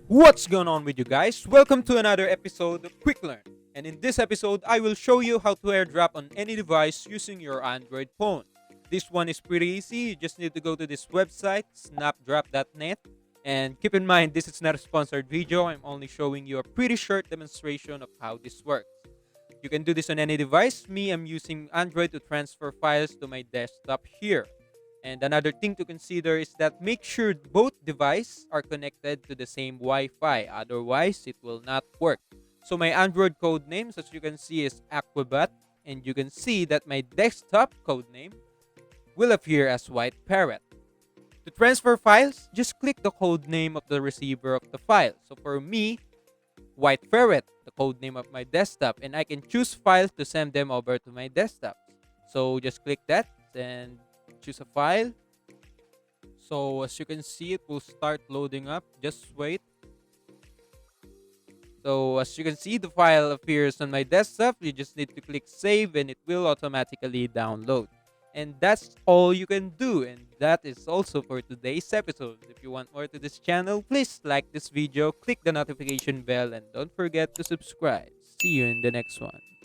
What's going on with you guys? Welcome to another episode of Quick Learn. And in this episode, I will show you how to airdrop on any device using your Android phone. This one is pretty easy. You just need to go to this website, snapdrop.net. And keep in mind, this is not a sponsored video. I'm only showing you a pretty short demonstration of how this works. You can do this on any device. Me, I'm using Android to transfer files to my desktop here. And another thing to consider is that make sure both devices are connected to the same Wi-Fi. Otherwise, it will not work. So my Android code names, as you can see, is Aquabat. And you can see that my desktop code name will appear as White Parrot. To transfer files, just click the code name of the receiver of the file. So for me, White Parrot, the code name of my desktop. And I can choose files to send them over to my desktop. So just click that and choose a file. So as you can see, it will start loading up. Just wait. So as you can see, the file appears on my desktop. You just need to click save and it will automatically download. And that's all you can do. And that is also for today's episode. If you want more to this channel, please like this video, click the notification bell, and don't forget to subscribe. See you in the next one.